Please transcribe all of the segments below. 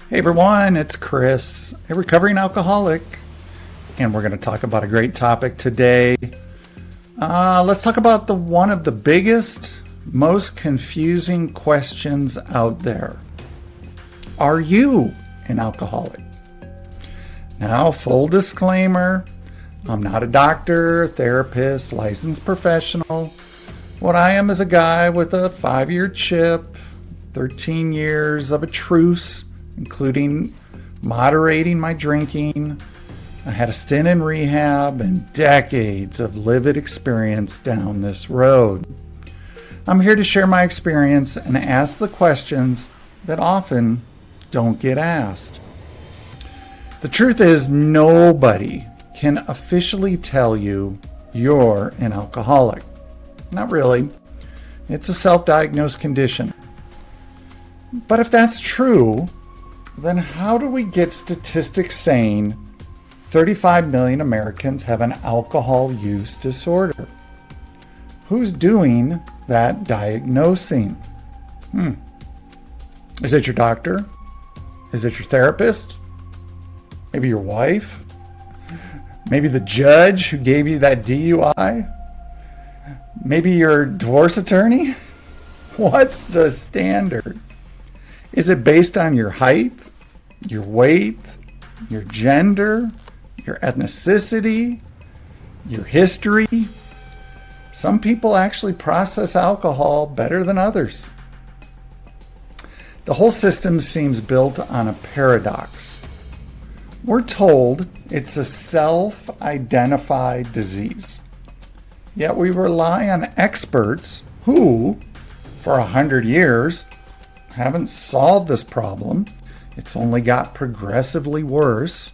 Hey everyone, it's Chris, a recovering alcoholic, and we're going to talk about a great topic today. Let's talk about one of the biggest, most confusing questions out there. Are you an alcoholic? Now, full disclaimer, I'm not a doctor, therapist, licensed professional. What I am is a guy with a 5-year chip, 13 years of a truce, including moderating my drinking. I had a stint in rehab and decades of livid experience down this road. I'm here to share my experience and ask the questions that often don't get asked. The truth is, nobody can officially tell you you're an alcoholic. Not really. It's a self-diagnosed condition. But if that's true, then how do we get statistics saying 35 million Americans have an alcohol use disorder? Who's doing that diagnosing? Is it your doctor? Is it your therapist? Maybe your wife? Maybe the judge who gave you that DUI? Maybe your divorce attorney? What's the standard? Is it based on your height, your weight, your gender, your ethnicity, your history? Some people actually process alcohol better than others. The whole system seems built on a paradox. We're told it's a self-identified disease. Yet we rely on experts who, for 100 years, haven't solved this problem. It's only got progressively worse.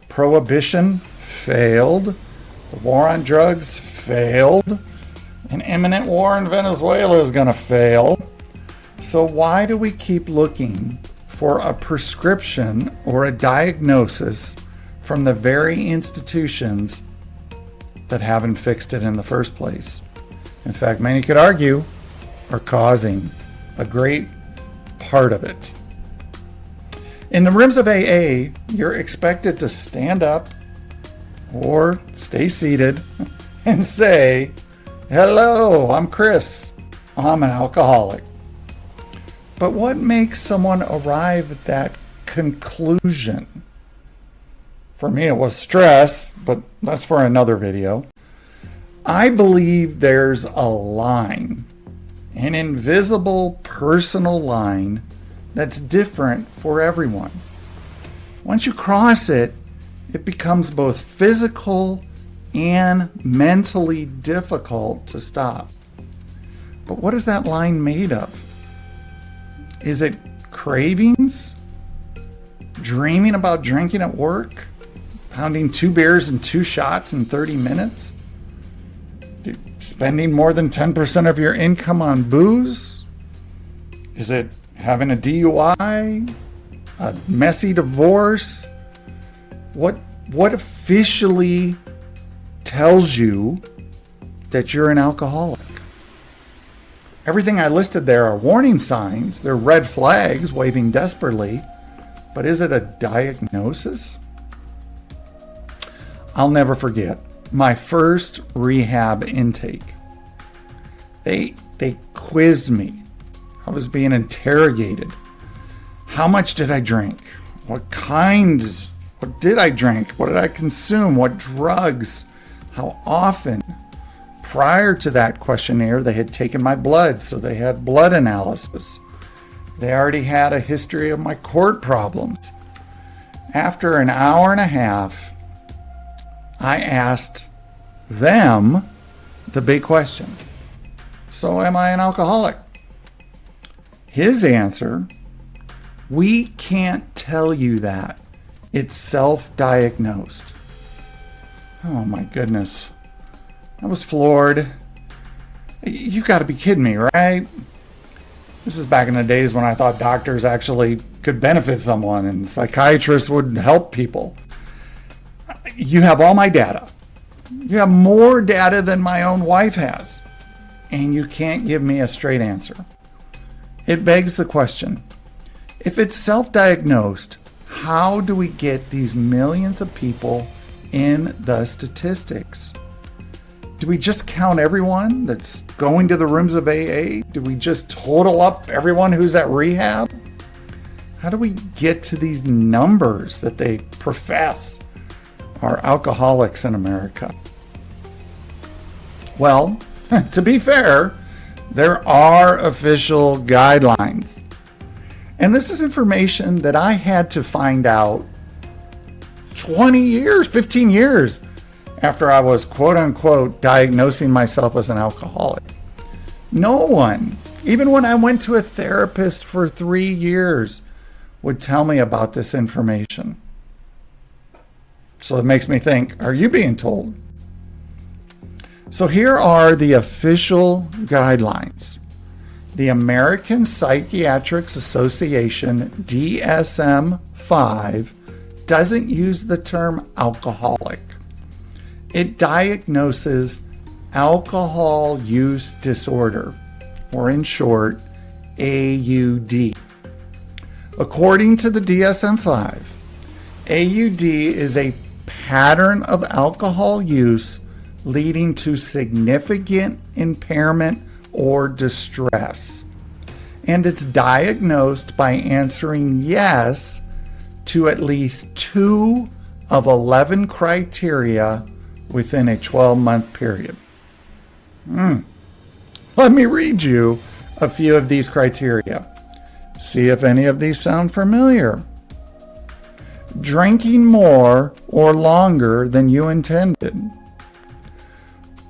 Prohibition failed. The war on drugs failed. An imminent war in Venezuela is going to fail. So why do we keep looking for a prescription or a diagnosis from the very institutions that haven't fixed it in the first place? In fact, many could argue are causing a great part of it. In the rooms of AA, you're expected to stand up or stay seated and say, "Hello, I'm Chris. I'm an alcoholic." But what makes someone arrive at that conclusion? For me, it was stress, but that's for another video. I believe there's a line, an invisible personal line that's different for everyone. Once you cross it, it becomes both physical and mentally difficult to stop. But what is that line made of? Is it cravings? Dreaming about drinking at work? Pounding 2 beers and 2 shots in 30 minutes? Spending more than 10% of your income on booze? Is it having a DUI? A messy divorce? What officially tells you that you're an alcoholic? Everything I listed there are warning signs. They're red flags waving desperately. But is it a diagnosis? I'll never forget my first rehab intake. They quizzed me. I was being interrogated. How much did I drink? What did I drink? What did I consume? What drugs? How often? Prior to that questionnaire, they had taken my blood, so they had blood analysis. They already had a history of my court problems. After an hour and a half, I asked them the big question. So am I an alcoholic? His answer, we can't tell you that. It's self-diagnosed. Oh my goodness. I was floored. You got to be kidding me, right? This is back in the days when I thought doctors actually could benefit someone and psychiatrists would help people. You have all my data. You have more data than my own wife has. And you can't give me a straight answer. It begs the question, If it's self-diagnosed, how do we get these millions of people in the statistics? Do we just count everyone that's going to the rooms of AA? Do we just total up everyone who's at rehab? How do we get to these numbers that they profess are alcoholics in America? Well, to be fair, there are official guidelines. And this is information that I had to find out 20 years, 15 years after I was quote unquote diagnosing myself as an alcoholic. No one, even when I went to a therapist for 3 years, would tell me about this information. So it makes me think, are you being told? So here are the official guidelines. The American Psychiatric Association, DSM-5, doesn't use the term alcoholic. It diagnoses alcohol use disorder, or in short, AUD. According to the DSM-5, AUD is a pattern of alcohol use leading to significant impairment or distress. And it's diagnosed by answering yes to at least 2 of 11 criteria within a 12-month period. Let me read you a few of these criteria. See if any of these sound familiar. Drinking more or longer than you intended.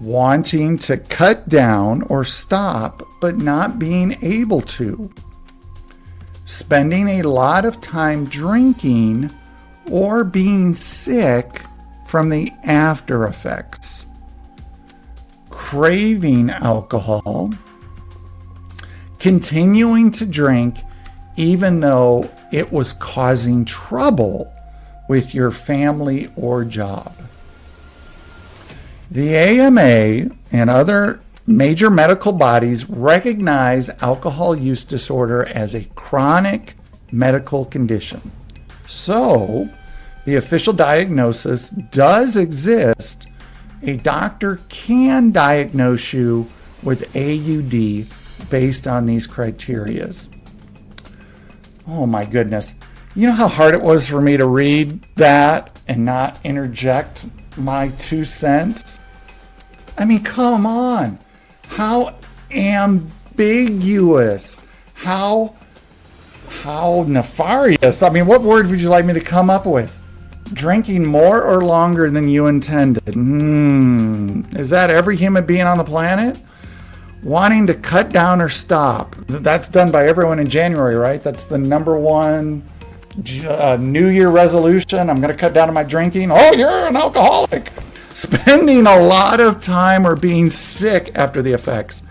Wanting to cut down or stop, but not being able to. Spending a lot of time drinking or being sick from the after effects. Craving alcohol. Continuing to drink even though it was causing trouble with your family or job. The AMA and other major medical bodies recognize alcohol use disorder as a chronic medical condition. So, the official diagnosis does exist. A doctor can diagnose you with AUD based on these criteria. Oh my goodness. You know how hard it was for me to read that and not interject my 2 cents? I mean, come on. How ambiguous. How nefarious. I mean, what word would you like me to come up with? Drinking more or longer than you intended. Is that every human being on the planet? Wanting to cut down or stop. That's done by everyone in January, right? That's the number one New Year resolution. I'm going to cut down on my drinking. Oh, you're an alcoholic. Spending a lot of time or being sick after the effects.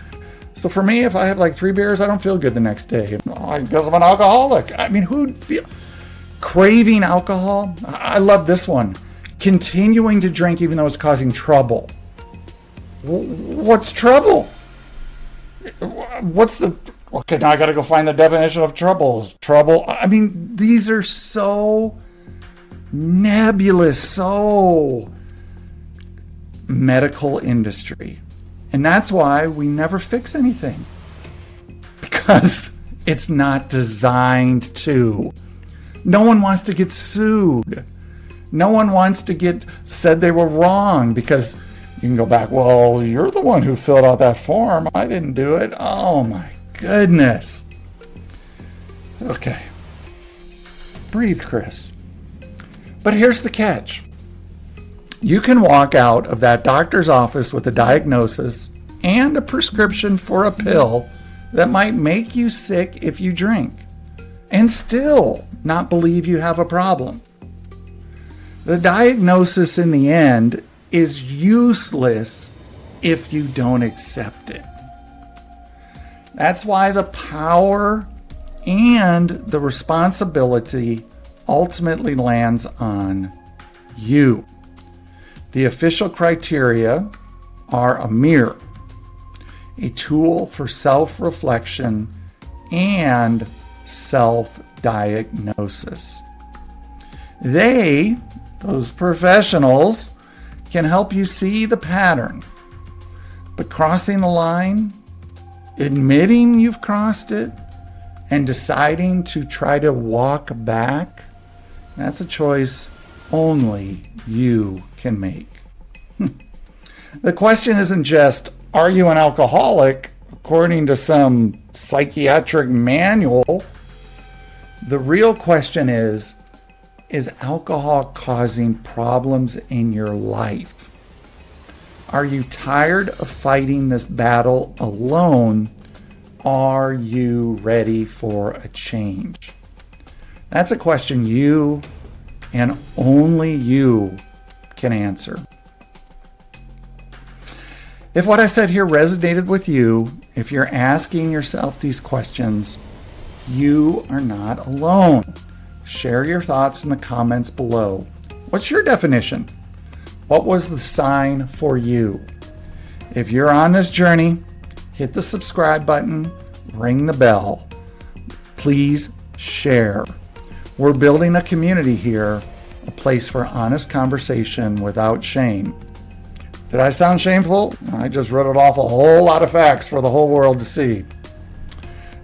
So for me, if I have like 3 beers, I don't feel good the next day. I guess I'm an alcoholic. I mean, who'd feel... Craving alcohol. I love this one. Continuing to drink even though it's causing trouble. What's trouble? Okay, now I got to go find the definition of trouble. Trouble. I mean, these are so nebulous, so medical industry. And that's why we never fix anything. Because it's not designed to. No one wants to get sued. No one wants to get said they were wrong because you can go back, well, you're the one who filled out that form. I didn't do it. Oh my goodness. Okay. Breathe, Chris. But here's the catch. You can walk out of that doctor's office with a diagnosis and a prescription for a pill that might make you sick if you drink, and still not believe you have a problem. The diagnosis in the end is useless if you don't accept it. That's why the power and the responsibility ultimately lands on you. The official criteria are a mirror, a tool for self-reflection and self-discipline. diagnosis. Those professionals, can help you see the pattern. But crossing the line, admitting you've crossed it, and deciding to try to walk back, that's a choice only you can make. The question isn't just, are you an alcoholic according to some psychiatric manual? The real question is alcohol causing problems in your life? Are you tired of fighting this battle alone? Are you ready for a change? That's a question you and only you can answer. If what I said here resonated with you, if you're asking yourself these questions, you are not alone. Share your thoughts in the comments below. What's your definition? What was the sign for you? If you're on this journey, hit the subscribe button, ring the bell. Please share. We're building a community here, a place for honest conversation without shame. Did I sound shameful? I just wrote off a whole lot of facts for the whole world to see.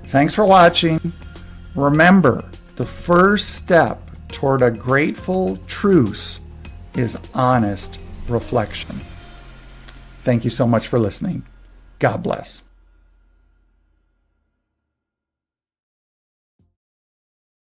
Thanks for watching. Remember, the first step toward a grateful truce is honest reflection. Thank you so much for listening. God bless.